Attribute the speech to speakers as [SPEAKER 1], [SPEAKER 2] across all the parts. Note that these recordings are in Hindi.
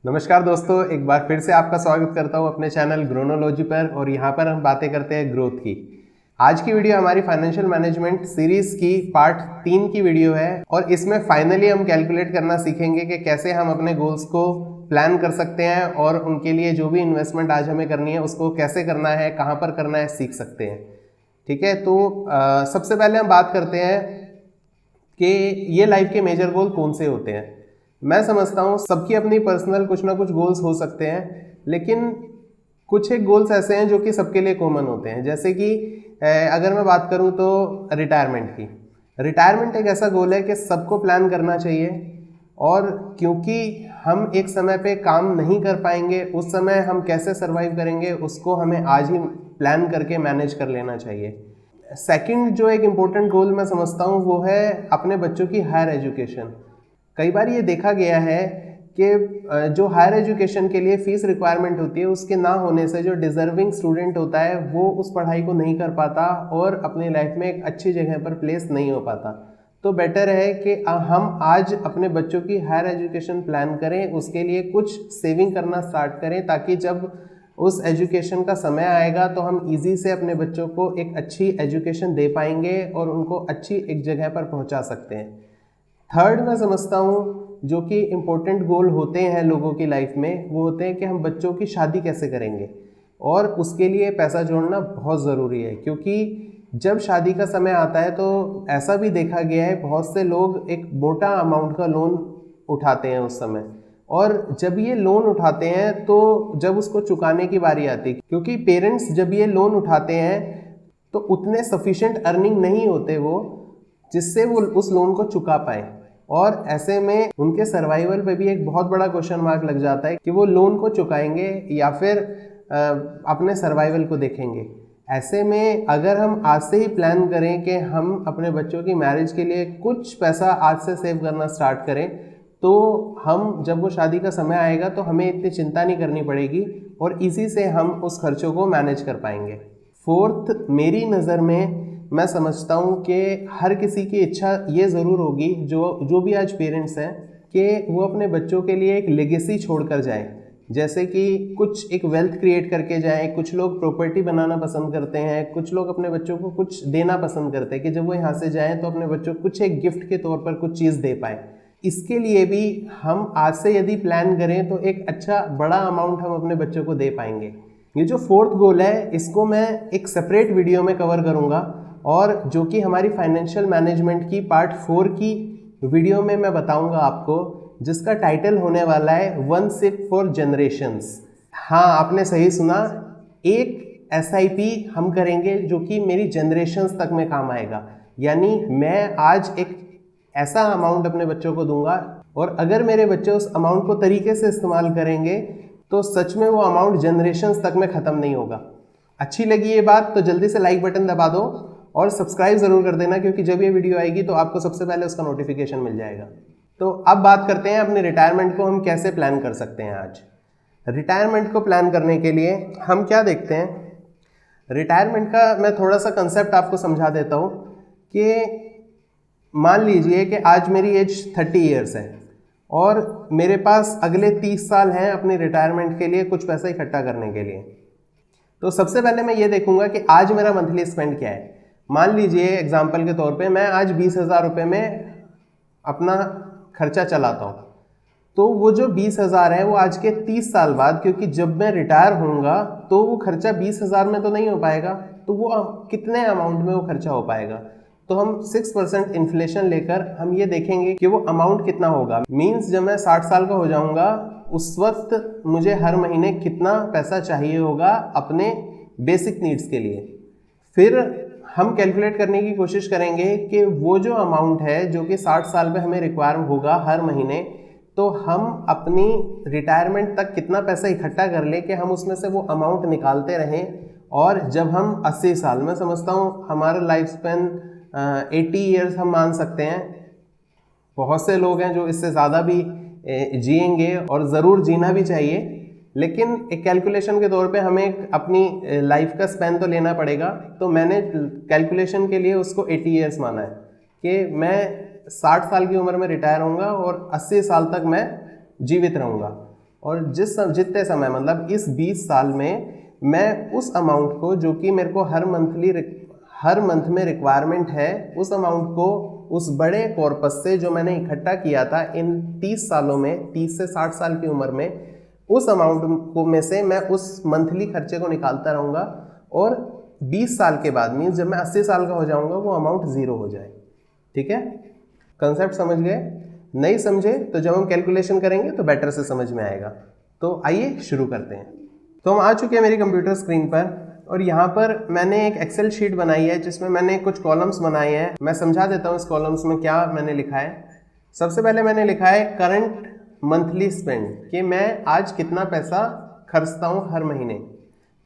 [SPEAKER 1] नमस्कार दोस्तों, एक बार फिर से आपका स्वागत करता हूं अपने चैनल ग्रोनोलॉजी पर। और यहां पर हम बातें करते हैं ग्रोथ की। आज की वीडियो हमारी फाइनेंशियल मैनेजमेंट सीरीज की पार्ट 3 की वीडियो है और इसमें फाइनली हम कैलकुलेट करना सीखेंगे कि कैसे हम अपने गोल्स को प्लान कर सकते हैं और उनके लिए जो भी इन्वेस्टमेंट आज हमें करनी है उसको कैसे करना है, कहाँ पर करना है, सीख सकते हैं। ठीक है, तो सबसे पहले हम बात करते हैं कि ये लाइफ के मेजर गोल कौन से होते हैं। मैं समझता हूँ सबकी अपनी पर्सनल कुछ ना कुछ गोल्स हो सकते हैं, लेकिन कुछ एक गोल्स ऐसे हैं जो कि सबके लिए कॉमन होते हैं। जैसे कि अगर मैं बात करूँ तो रिटायरमेंट की। रिटायरमेंट एक ऐसा गोल है कि सबको प्लान करना चाहिए, और क्योंकि हम एक समय पे काम नहीं कर पाएंगे, उस समय हम कैसे सर्वाइव करेंगे उसको हमें आज ही प्लान करके मैनेज कर लेना चाहिए। सेकंड जो एक इम्पोर्टेंट गोल मैं समझता हूँ वो है अपने बच्चों की हायर एजुकेशन। कई बार ये देखा गया है कि जो हायर एजुकेशन के लिए फ़ीस रिक्वायरमेंट होती है उसके ना होने से जो डिज़र्विंग स्टूडेंट होता है वो उस पढ़ाई को नहीं कर पाता और अपनी लाइफ में एक अच्छी जगह पर प्लेस नहीं हो पाता। तो बेटर है कि हम आज अपने बच्चों की हायर एजुकेशन प्लान करें, उसके लिए कुछ सेविंग करना स्टार्ट करें, ताकि जब उस एजुकेशन का समय आएगा तो हम इजी से अपने बच्चों को एक अच्छी एजुकेशन दे पाएंगे और उनको अच्छी एक जगह पर पहुंचा सकते हैं। थर्ड मैं समझता हूँ जो कि इम्पोर्टेंट गोल होते हैं लोगों की लाइफ में, वो होते हैं कि हम बच्चों की शादी कैसे करेंगे, और उसके लिए पैसा जोड़ना बहुत ज़रूरी है। क्योंकि जब शादी का समय आता है तो ऐसा भी देखा गया है बहुत से लोग एक मोटा अमाउंट का लोन उठाते हैं उस समय, और जब ये लोन उठाते हैं तो जब उसको चुकाने की बारी आती है, क्योंकि पेरेंट्स जब ये लोन उठाते हैं तो उतने सफिशिएंट अर्निंग नहीं होते वो जिससे वो उस लोन को चुका पाए, और ऐसे में उनके सर्वाइवल पे भी एक बहुत बड़ा क्वेश्चन मार्क लग जाता है कि वो लोन को चुकाएंगे या फिर अपने सर्वाइवल को देखेंगे। ऐसे में अगर हम आज से ही प्लान करें कि हम अपने बच्चों की मैरिज के लिए कुछ पैसा आज से सेव करना स्टार्ट करें, तो हम जब वो शादी का समय आएगा तो हमें इतनी चिंता नहीं करनी पड़ेगी और इसी से हम उस खर्चों को मैनेज कर पाएंगे। फोर्थ, मेरी नज़र में मैं समझता हूँ कि हर किसी की इच्छा ये ज़रूर होगी, जो भी आज पेरेंट्स हैं, कि वो अपने बच्चों के लिए एक लेगेसी छोड़ कर जाएँ। जैसे कि कुछ एक वेल्थ क्रिएट करके जाएँ। कुछ लोग प्रॉपर्टी बनाना पसंद करते हैं, कुछ लोग अपने बच्चों को कुछ देना पसंद करते हैं कि जब वो यहाँ से जाएँ तो अपने बच्चों को कुछ एक गिफ्ट के तौर पर कुछ चीज़ दे पाएँ। इसके लिए भी हम आज से यदि प्लान करें तो एक अच्छा बड़ा अमाउंट हम अपने बच्चों को दे पाएंगे। ये जो फोर्थ गोल है इसको मैं एक सेपरेट वीडियो में कवर करूँगा, और जो कि हमारी फाइनेंशियल मैनेजमेंट की पार्ट 4 की वीडियो में मैं बताऊंगा आपको, जिसका टाइटल होने वाला है वन सिप फॉर जनरेशंस। हाँ, आपने सही सुना, एक SIP हम करेंगे जो कि मेरी जनरेशंस तक में काम आएगा। यानी मैं आज एक ऐसा अमाउंट अपने बच्चों को दूंगा, और अगर मेरे बच्चे उस अमाउंट को तरीके से इस्तेमाल करेंगे तो सच में वो अमाउंट जनरेशंस तक में ख़त्म नहीं होगा। अच्छी लगी ये बात तो जल्दी से लाइक बटन दबा दो और सब्सक्राइब ज़रूर कर देना, क्योंकि जब ये वीडियो आएगी तो आपको सबसे पहले उसका नोटिफिकेशन मिल जाएगा। तो अब बात करते हैं अपने रिटायरमेंट को हम कैसे प्लान कर सकते हैं। आज रिटायरमेंट को प्लान करने के लिए हम क्या देखते हैं, रिटायरमेंट का मैं थोड़ा सा कंसेप्ट आपको समझा देता हूँ कि मान लीजिए कि आज मेरी एज 30 ईयर्स है और मेरे पास अगले 30 साल हैं अपनी रिटायरमेंट के लिए कुछ पैसा इकट्ठा करने के लिए। तो सबसे पहले मैं ये देखूंगा कि आज मेरा मंथली स्पेंड क्या है। मान लीजिए एग्जाम्पल के तौर पे मैं आज 20,000 रुपये में अपना खर्चा चलाता हूँ, तो वो जो 20,000 है वो आज के 30 साल बाद, क्योंकि जब मैं रिटायर होऊंगा तो वो खर्चा 20,000 में तो नहीं हो पाएगा, तो वो कितने अमाउंट में वो खर्चा हो पाएगा। तो हम 6% इन्फ्लेशन लेकर हम ये देखेंगे कि वो अमाउंट कितना होगा। मीन्स जब मैं 60 साल का हो जाऊंगा उस वक्त मुझे हर महीने कितना पैसा चाहिए होगा अपने बेसिक नीड्स के लिए। फिर हम कैलकुलेट करने की कोशिश करेंगे कि वो जो अमाउंट है जो कि 60 साल में हमें रिक्वायर होगा हर महीने, तो हम अपनी रिटायरमेंट तक कितना पैसा इकट्ठा कर लें कि हम उसमें से वो अमाउंट निकालते रहें। और जब हम 80 साल, मैं समझता हूँ हमारा लाइफ स्पेन 80 ईयर्स हम मान सकते हैं। बहुत से लोग हैं जो इससे ज़्यादा भी जिएंगे और ज़रूर जीना भी चाहिए, लेकिन एक कैलकुलेशन के तौर पे हमें अपनी लाइफ का स्पैन तो लेना पड़ेगा। तो मैंने कैलकुलेशन के लिए उसको 80 ईयर्स माना है कि मैं 60 साल की उम्र में रिटायर होऊंगा और 80 साल तक मैं जीवित रहूंगा। और जितने समय मतलब इस 20 साल में मैं उस अमाउंट को जो कि मेरे को हर मंथ में रिक्वायरमेंट है, उस अमाउंट को उस बड़े कॉर्पस से जो मैंने इकट्ठा किया था इन 30 सालों में, 30 से 60 साल की उम्र में, उस अमाउंट को में से मैं उस मंथली खर्चे को निकालता रहूँगा और 20 साल के बाद मीन्स जब मैं 80 साल का हो जाऊँगा वो अमाउंट ज़ीरो हो जाए। ठीक है, कंसेप्ट समझ गए? नहीं समझे तो जब हम कैलकुलेशन करेंगे तो बेटर से समझ में आएगा। तो आइए शुरू करते हैं। तो हम आ चुके हैं मेरी कंप्यूटर स्क्रीन पर और यहाँ पर मैंने एक एक्सेल शीट बनाई है जिसमें मैंने कुछ कॉलम्स बनाए हैं। मैं समझा देता हूँ इस कॉलम्स में क्या मैंने लिखा है। सबसे पहले मैंने लिखा है करंट मंथली स्पेंड, कि मैं आज कितना पैसा खर्चता हूँ हर महीने।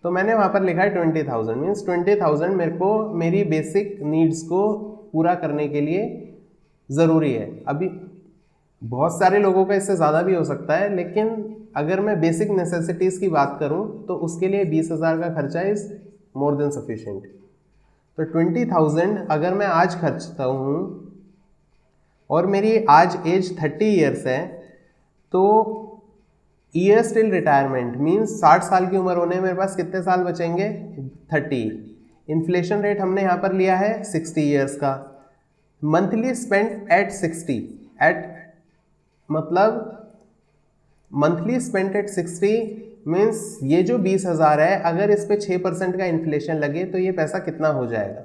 [SPEAKER 1] तो मैंने वहाँ पर लिखा है 20,000, मीन्स 20,000 मेरे को मेरी बेसिक नीड्स को पूरा करने के लिए ज़रूरी है। अभी बहुत सारे लोगों का इससे ज़्यादा भी हो सकता है, लेकिन अगर मैं बेसिक नेसेसिटीज़ की बात करूं तो उसके लिए 20,000 का खर्चा इज़ मोर देन सफिशिएंट। तो 20,000 अगर मैं आज खर्चता हूं और मेरी आज एज 30 ईयर्स है, तो ईयर्स टिल रिटायरमेंट मीन्स 60 साल की उम्र होने मेरे पास कितने साल बचेंगे? 30। इन्फ्लेशन रेट हमने यहाँ पर लिया है 60 ईयर्स का। मंथली स्पेंड एट 60 एट मतलब मंथली स्पेंड एट 60 मीन्स ये जो 20,000 है, अगर इस पे 6% का इन्फ्लेशन लगे तो ये पैसा कितना हो जाएगा?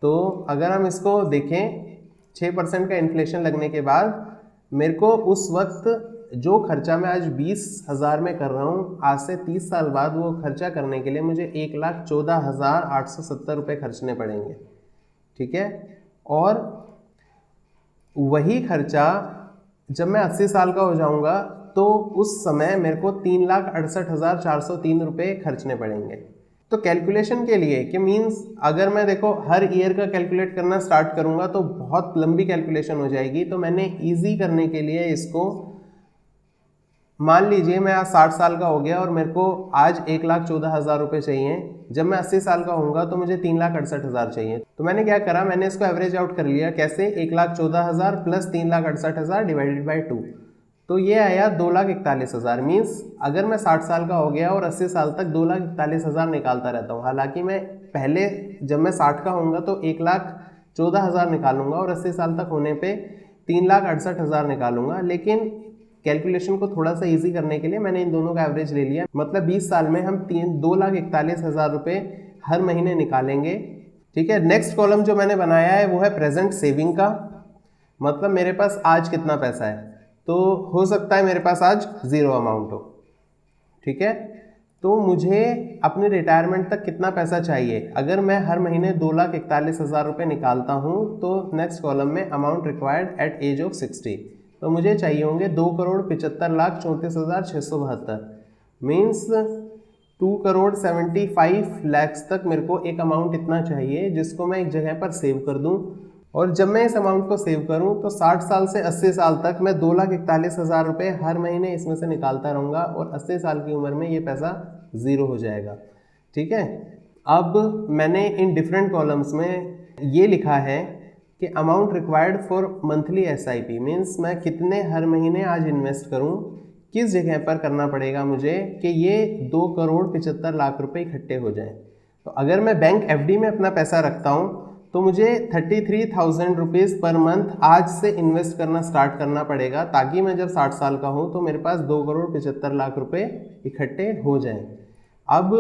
[SPEAKER 1] तो अगर हम इसको देखें 6% का इन्फ्लेशन लगने के बाद मेरे को उस वक्त जो खर्चा मैं आज 20,000 में कर रहा हूँ, आज से 30 साल बाद वो खर्चा करने के लिए मुझे 1,14,870 रुपये खर्चने पड़ेंगे। ठीक है, और वही खर्चा जब मैं 80 साल का हो जाऊंगा तो उस समय मेरे को 3,68,403 रुपये खर्चने पड़ेंगे। तो कैलकुलेशन के लिए कि मीन्स अगर मैं देखो हर ईयर का कैलकुलेट करना स्टार्ट करूंगा तो बहुत लंबी कैलकुलेशन हो जाएगी। तो मैंने इजी करने के लिए इसको, मान लीजिए मैं आज 60 साल का हो गया और मेरे को आज 1,14,000 रुपये चाहिए, जब मैं 80 साल का होऊंगा तो मुझे 3,68,000 चाहिए। तो मैंने क्या करा, मैंने इसको एवरेज आउट कर लिया। कैसे? 1,14,000 प्लस 3,68,000 डिवाइडेड बाई 2, तो ये आया 2,41,000। मीन्स अगर मैं 60 साल का हो गया और 80 साल तक 2,41,000 निकालता रहता हूँ, हालांकि मैं पहले जब मैं 60 का होऊंगा तो 1,14,000 निकालूंगा और 80 साल तक होने पे 3,68,000 निकालूंगा, लेकिन कैलकुलेशन को थोड़ा सा इजी करने के लिए मैंने इन दोनों का एवरेज ले लिया। मतलब 20 साल में हम 2,41,000 रुपये हर महीने निकालेंगे। ठीक है, नेक्स्ट कॉलम जो मैंने बनाया है वो है प्रेजेंट सेविंग का। मतलब मेरे पास आज कितना पैसा है, तो हो सकता है मेरे पास आज ज़ीरो अमाउंट हो। ठीक है, तो मुझे अपने रिटायरमेंट तक कितना पैसा चाहिए? अगर मैं हर महीने 2,41,000 रुपये निकालता हूँ तो नेक्स्ट कॉलम में amount required at age of 60, तो मुझे चाहिए होंगे 2,75,34,672। मीन्स 2,75,00,000 तक मेरे को एक अमाउंट इतना चाहिए जिसको मैं एक जगह पर सेव कर दूं। और जब मैं इस अमाउंट को सेव करूं तो 60 साल से 80 साल तक मैं 2,41,000 रुपये हर महीने इसमें से निकालता रहूँगा और 80 साल की उम्र में ये पैसा ज़ीरो हो जाएगा। ठीक है, अब मैंने इन डिफरेंट कॉलम्स में ये लिखा है कि amount required for monthly SIP means मैं कितने हर महीने आज इन्वेस्ट करूं, किस जगह पर करना पड़ेगा मुझे कि ये 2,75,00,000 रुपये इकट्ठे हो जाएं। तो अगर मैं बैंक FD में अपना पैसा रखता हूं तो मुझे 33,000 रुपीज़ पर मंथ आज से इन्वेस्ट करना स्टार्ट करना पड़ेगा, ताकि मैं जब 60 साल का हूं तो मेरे पास 2,75,00,000 रुपये इकट्ठे हो जाएं। अब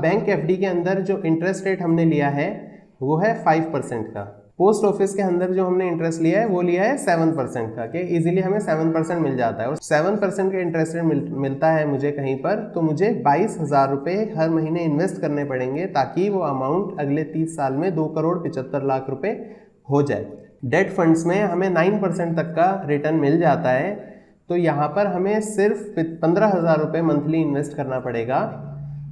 [SPEAKER 1] बैंक FD के अंदर जो इंटरेस्ट रेट हमने लिया है वो है 5% का। पोस्ट ऑफिस के अंदर जो हमने इंटरेस्ट लिया है वो लिया है 7% का, कि इजीली हमें 7% मिल जाता है। और 7% का इंटरेस्ट रेट मिलता है मुझे कहीं पर, तो मुझे 22,000 रुपये हर महीने इन्वेस्ट करने पड़ेंगे ताकि वो अमाउंट अगले 30 साल में 2,75,00,000 रुपये हो जाए। डेट फंड्स में हमें 9% तक का रिटर्न मिल जाता है, तो यहाँ पर हमें सिर्फ 15,000 रुपये मंथली इन्वेस्ट करना पड़ेगा।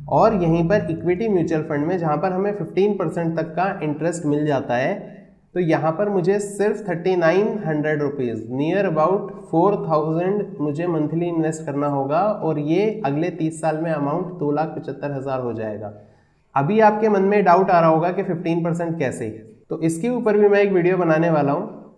[SPEAKER 1] और यहीं पर इक्विटी म्यूचुअल फंड में जहाँ पर हमें 15% तक का इंटरेस्ट मिल जाता है, तो यहाँ पर मुझे सिर्फ 3,900 रुपीज़ नियर अबाउट 4,000 मुझे मंथली इन्वेस्ट करना होगा और ये अगले 30 साल में अमाउंट 2,75,000 हो जाएगा। अभी आपके मन में डाउट आ रहा होगा कि 15% कैसे, तो इसके ऊपर भी मैं एक वीडियो बनाने वाला हूँ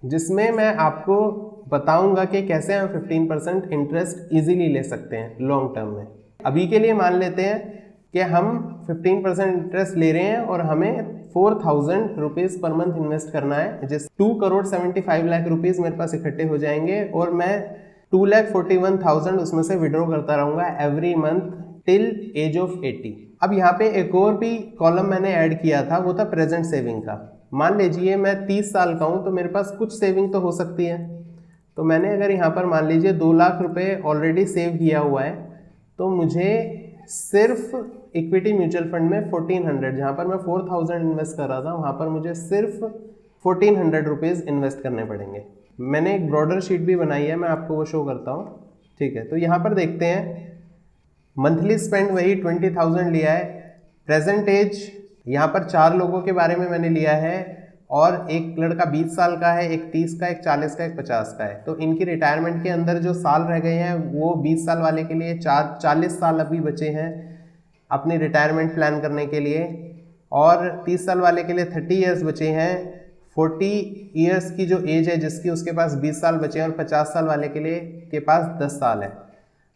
[SPEAKER 1] जिसमें मैं आपको बताऊंगा कि कैसे हम 15% इंटरेस्ट इजीली ले सकते हैं लॉन्ग टर्म में। अभी के लिए मान लेते हैं कि हम 15% इंटरेस्ट ले रहे हैं और हमें 4,000 रुपीज़ पर मंथ इन्वेस्ट करना है, जिस 2,75 लाख रुपीज़ मेरे पास इकट्ठे हो जाएंगे और मैं 2,41,000 उसमें से विड्रॉ करता रहूँगा every month till as of 80। अब यहाँ पे एक और भी कॉलम मैंने ऐड किया था, वो था प्रेजेंट सेविंग का। मान लीजिए मैं 30 साल का हूँ तो मेरे पास कुछ सेविंग तो हो सकती है। तो मैंने अगर यहाँ पर मान लीजिए 2 लाख रुपए ऑलरेडी सेव किया हुआ है, तो मुझे सिर्फ इक्विटी म्यूचुअल फंड में 1400, जहाँ पर मैं 4,000 इन्वेस्ट कर रहा था, वहाँ पर मुझे सिर्फ 1400 रुपीज़ इन्वेस्ट करने पड़ेंगे। मैंने एक ब्रॉडर शीट भी बनाई है, मैं आपको वो शो करता हूँ। ठीक है, तो यहाँ पर देखते हैं मंथली स्पेंड वही 20,000 लिया है। प्रेजेंट एज यहाँ पर 4 लोगों के बारे में मैंने लिया है और एक लड़का 20 साल का है, एक 30 का, एक 40 का, एक 50 का है। तो इनकी रिटायरमेंट के अंदर जो साल रह गए हैं वो 20 साल वाले के लिए 40 साल अभी बचे हैं अपनी रिटायरमेंट प्लान करने के लिए, और 30 साल वाले के लिए 30 ईयर्स बचे हैं। 40 ईयर्स की जो एज है जिसकी, उसके पास 20 साल बचे हैं और 50 साल वाले के लिए के पास 10 साल है।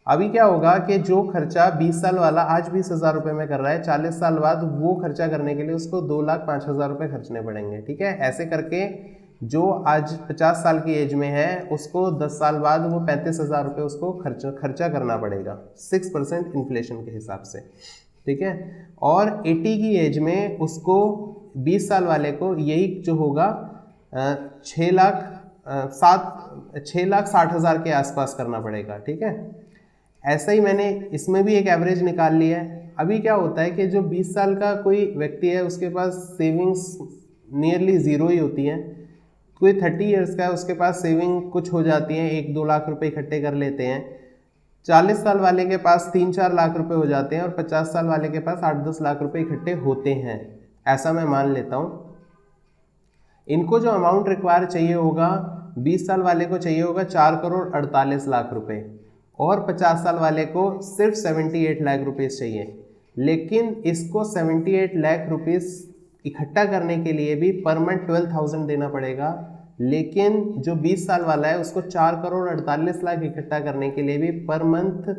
[SPEAKER 1] अभी क्या होगा कि जो खर्चा 20 साल वाला आज 20,000 रुपये में कर रहा है, 40 साल बाद वो खर्चा करने के लिए उसको 2,05,000 रुपये खर्चने पड़ेंगे। ठीक है, ऐसे करके जो आज 50 साल की एज में है उसको 10 साल बाद वो 35,000 रुपये उसको खर्चा करना पड़ेगा 6% इन्फ्लेशन के हिसाब से। ठीक है, और 80 की एज में उसको 20 साल वाले को यही जो होगा 6,60,000 के आसपास करना पड़ेगा। ठीक है, ऐसा ही मैंने इसमें भी एक एवरेज निकाल लिया है। अभी क्या होता है कि जो 20 साल का कोई व्यक्ति है उसके पास सेविंग्स नियरली ज़ीरो ही होती है। कोई 30 इयर्स का है उसके पास सेविंग कुछ हो जाती है, 1-2 लाख रुपए इकट्ठे कर लेते हैं। 40 साल वाले के पास 3-4 लाख रुपए हो जाते हैं और 50 साल वाले के पास 8-10 लाख रुपए इकट्ठे होते हैं, ऐसा मैं मान लेता हूँ। इनको जो अमाउंट रिक्वायर चाहिए होगा, 20 साल वाले को चाहिए होगा 4,48,00,000 रुपए और 50 साल वाले को सिर्फ 78 लाख रुपीज़ चाहिए। लेकिन इसको 78 लाख रुपीज़ इकट्ठा करने के लिए भी पर मंथ 12,000 देना पड़ेगा। लेकिन जो 20 साल वाला है उसको 4,48,00,000 इकट्ठा करने के लिए भी पर मंथ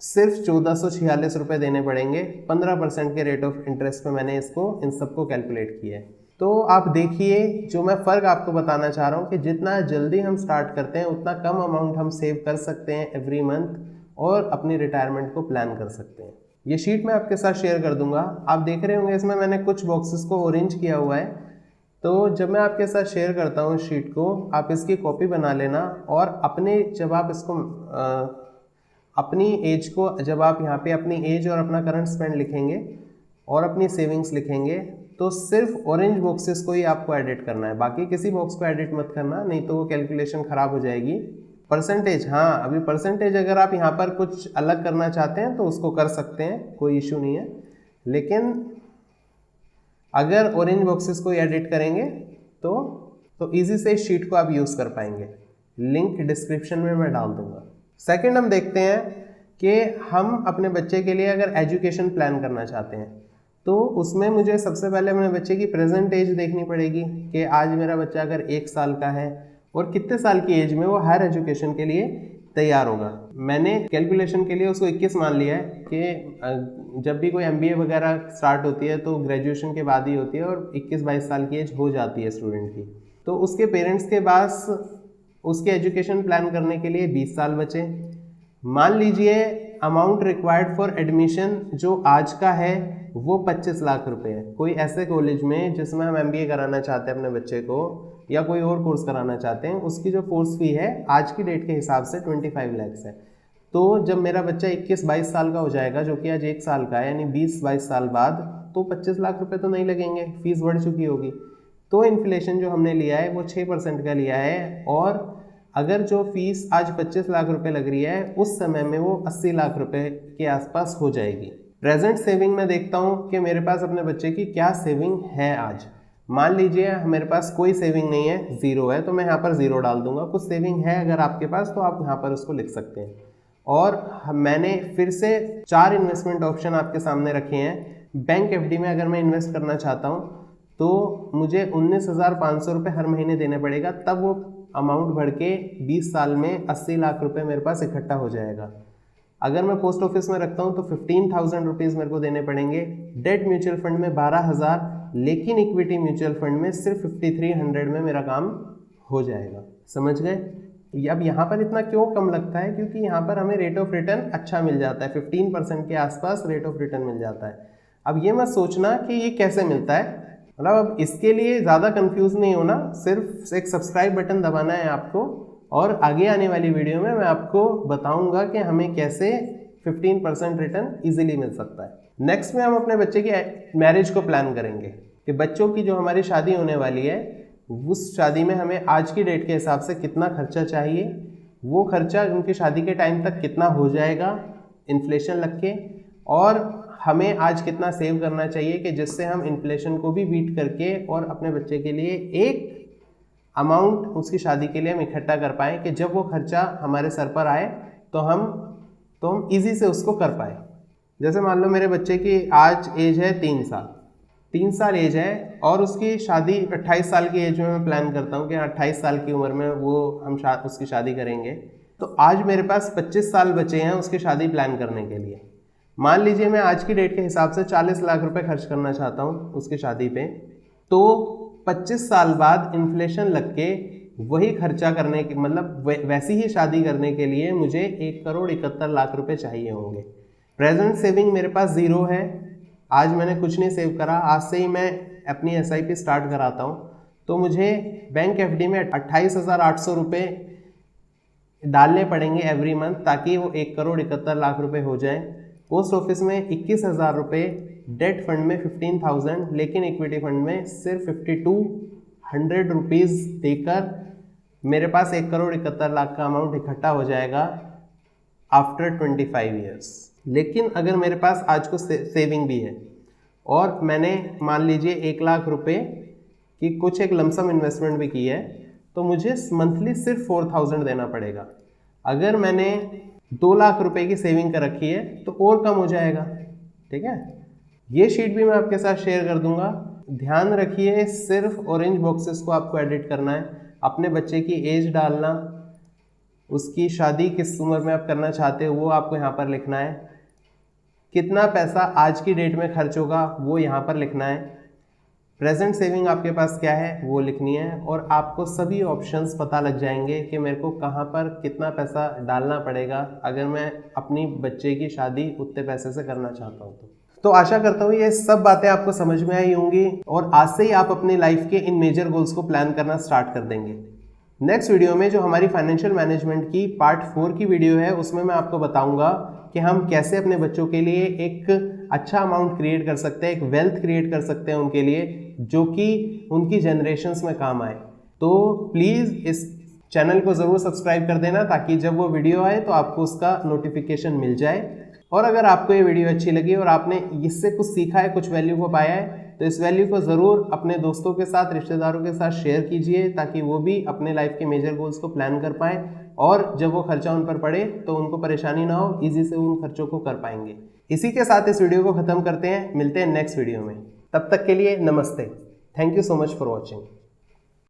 [SPEAKER 1] सिर्फ 1,446 रुपये देने पड़ेंगे। 15% के रेट ऑफ इंटरेस्ट पे मैंने इन सबको कैलकुलेट किया है। तो आप देखिए, जो मैं फ़र्क आपको बताना चाह रहा हूँ कि जितना जल्दी हम स्टार्ट करते हैं उतना कम अमाउंट हम सेव कर सकते हैं एवरी मंथ और अपनी रिटायरमेंट को प्लान कर सकते हैं। ये शीट मैं आपके साथ शेयर कर दूंगा। आप देख रहे होंगे इसमें मैंने कुछ बॉक्सेस को ऑरेंज किया हुआ है। तो जब मैं आपके साथ शेयर करता हूँ शीट को, आप इसकी कॉपी बना लेना और जब आप इसको अपनी एज को, जब आप यहाँ पे अपनी एज और अपना करंट स्पेंड लिखेंगे और अपनी सेविंग्स लिखेंगे, तो सिर्फ ऑरेंज बॉक्सेस को ही आपको एडिट करना है, बाकी किसी बॉक्स को एडिट मत करना, नहीं तो वो कैलकुलेशन ख़राब हो जाएगी। परसेंटेज, हाँ अभी परसेंटेज अगर आप यहाँ पर कुछ अलग करना चाहते हैं तो उसको कर सकते हैं, कोई इशू नहीं है। लेकिन अगर ऑरेंज बॉक्सेस को एडिट करेंगे तो इजी से इस शीट को आप यूज़ कर पाएंगे। लिंक डिस्क्रिप्शन में मैं डाल दूंगा। सेकंड हम देखते हैं कि हम अपने बच्चे के लिए अगर एजुकेशन प्लान करना चाहते हैं तो उसमें मुझे सबसे पहले अपने बच्चे की प्रेजेंट एज देखनी पड़ेगी कि आज मेरा बच्चा अगर 1 साल का है और कितने साल की एज में वो हायर एजुकेशन के लिए तैयार होगा। मैंने कैलकुलेशन के लिए उसको 21 मान लिया है कि जब भी कोई MBA वगैरह स्टार्ट होती है तो ग्रेजुएशन के बाद ही होती है और 21-22 साल की एज हो जाती है स्टूडेंट की। तो उसके पेरेंट्स के पास उसके एजुकेशन प्लान करने के लिए 20 साल बचे। मान लीजिए अमाउंट रिक्वायर्ड फॉर एडमिशन जो आज का है वो 25 लाख रुपए है। कोई ऐसे कॉलेज में जिसमें हम MBA कराना चाहते हैं अपने बच्चे को या कोई और कोर्स कराना चाहते हैं, उसकी जो कोर्स फी है आज की डेट के हिसाब से 25 लाख है। तो जब मेरा बच्चा 21-22 साल का हो जाएगा, जो कि आज 1 साल का है, यानी 20-22 साल बाद, तो 25 लाख रुपए तो नहीं लगेंगे, फीस बढ़ चुकी होगी। तो इन्फ्लेशन जो हमने लिया है वो 6% का लिया है, और अगर जो फीस आज 25 लाख रुपए लग रही है उस समय में वो 80 लाख रुपए के आसपास हो जाएगी। प्रेजेंट सेविंग में देखता हूँ कि मेरे पास अपने बच्चे की क्या सेविंग है आज। मान लीजिए मेरे पास कोई सेविंग नहीं है, ज़ीरो है, तो मैं यहाँ पर ज़ीरो डाल दूंगा। कुछ सेविंग है अगर आपके पास तो आप यहाँ पर उसको लिख सकते हैं। और मैंने फिर से 4 इन्वेस्टमेंट ऑप्शन आपके सामने रखे हैं। बैंक FD में अगर मैं इन्वेस्ट करना चाहता हूँ तो मुझे 19,500 रुपये हर महीने देने पड़ेगा, तब वो अमाउंट बढ़ के 20 साल में 80 लाख रुपए मेरे पास इकट्ठा हो जाएगा। अगर मैं पोस्ट ऑफिस में रखता हूँ तो 15,000 रुपीज़ मेरे को देने पड़ेंगे। डेट म्यूचुअल फंड में 12,000, लेकिन इक्विटी म्यूचुअल फंड में सिर्फ 5,300 में मेरा काम हो जाएगा। समझ गए? अब यहाँ पर इतना क्यों कम लगता है? क्योंकि यहाँ पर हमें रेट ऑफ रिटर्न अच्छा मिल जाता है, 15% के आसपास रेट ऑफ रिटर्न मिल जाता है। अब ये मत सोचना कि ये कैसे मिलता है, मतलब अब इसके लिए ज़्यादा कंफ्यूज नहीं होना, सिर्फ एक सब्सक्राइब बटन दबाना है आपको, और आगे आने वाली वीडियो में मैं आपको बताऊंगा कि हमें कैसे 15% रिटर्न इजीली मिल सकता है। नेक्स्ट में हम अपने बच्चे की मैरिज को प्लान करेंगे कि बच्चों की जो हमारी शादी होने वाली है उस शादी में हमें आज की डेट के हिसाब से कितना खर्चा चाहिए, वो खर्चा उनकी शादी के टाइम तक कितना हो जाएगा इन्फ्लेशन लग के, और हमें आज कितना सेव करना चाहिए कि जिससे हम इन्फ्लेशन को भी बीट करके और अपने बच्चे के लिए एक अमाउंट उसकी शादी के लिए हम इकट्ठा कर पाएँ कि जब वो खर्चा हमारे सर पर आए तो हम इजी से उसको कर पाए। जैसे मान लो मेरे बच्चे की आज एज है 3 साल एज है और उसकी शादी 28 साल की एज में मैं प्लान करता हूँ कि 28 साल की उम्र में वो हम उसकी शादी करेंगे। तो आज मेरे पास 25 साल बचे हैं उसकी शादी प्लान करने के लिए। मान लीजिए मैं आज की डेट के हिसाब से 40 लाख रुपए खर्च करना चाहता हूँ उसकी शादी पे, तो 25 साल बाद इन्फ्लेशन लग के वही खर्चा करने के मतलब वैसी ही शादी करने के लिए मुझे 1,71,00,000 रुपए चाहिए होंगे। प्रेजेंट सेविंग मेरे पास 0 है, आज मैंने कुछ नहीं सेव करा, आज से ही मैं अपनी SIP स्टार्ट कराता हूँ, तो मुझे बैंक FD में 28,800 रुपये डालने पड़ेंगे एवरी मंथ ताकि वो 1,71,00,000 रुपये हो जाए। पोस्ट ऑफिस में 21,000 रुपये, डेट फंड में 15,000, लेकिन इक्विटी फंड में सिर्फ 5,200 रुपीज़ देकर मेरे पास 1,71,00,000 का अमाउंट इकट्ठा हो जाएगा आफ्टर 25 ईयर्स। लेकिन अगर मेरे पास आज को सेविंग भी है और मैंने मान लीजिए 1 लाख रुपए की कुछ एक लमसम इन्वेस्टमेंट भी की है, तो मुझे मंथली सिर्फ 4,000 देना पड़ेगा। अगर मैंने 2 लाख रुपए की सेविंग कर रखी है तो और कम हो जाएगा। ठीक है, ये शीट भी मैं आपके साथ शेयर कर दूंगा। ध्यान रखिए, सिर्फ ऑरेंज बॉक्सेस को आपको एडिट करना है, अपने बच्चे की एज डालना, उसकी शादी किस उम्र में आप करना चाहते हो वो आपको यहाँ पर लिखना है, कितना पैसा आज की डेट में खर्च होगा वो यहाँ पर लिखना है, प्रेजेंट सेविंग आपके पास क्या है वो लिखनी है, और आपको सभी ऑप्शंस पता लग जाएंगे कि मेरे को कहाँ पर कितना पैसा डालना पड़ेगा अगर मैं अपनी बच्चे की शादी उतने पैसे से करना चाहता हूँ। तो आशा करता हूँ ये सब बातें आपको समझ में आई होंगी और आज से ही आप अपनी लाइफ के इन मेजर गोल्स को प्लान करना स्टार्ट कर देंगे। नेक्स्ट वीडियो में जो हमारी फाइनेंशियल मैनेजमेंट की पार्ट 4 की वीडियो है उसमें मैं आपको बताऊंगा कि हम कैसे अपने बच्चों के लिए एक अच्छा अमाउंट क्रिएट कर सकते हैं, एक वेल्थ क्रिएट कर सकते हैं उनके लिए, जो कि उनकी जनरेशन्स में काम आए। तो प्लीज़ इस चैनल को ज़रूर सब्सक्राइब कर देना ताकि जब वो वीडियो आए तो आपको उसका नोटिफिकेशन मिल जाए। और अगर आपको ये वीडियो अच्छी लगी और आपने इससे कुछ सीखा है, कुछ वैल्यू को पाया है, तो इस वैल्यू को ज़रूर अपने दोस्तों के साथ, रिश्तेदारों के साथ शेयर कीजिए ताकि वो भी अपने लाइफ के मेजर गोल्स को प्लान कर पाएँ और जब वो खर्चा उन पर पड़े तो उनको परेशानी ना हो, ईजी से उन खर्चों को कर पाएंगे। इसी के साथ इस वीडियो को ख़त्म करते हैं, मिलते हैं नेक्स्ट वीडियो में। तब तक के लिए नमस्ते। Thank you so much for watching.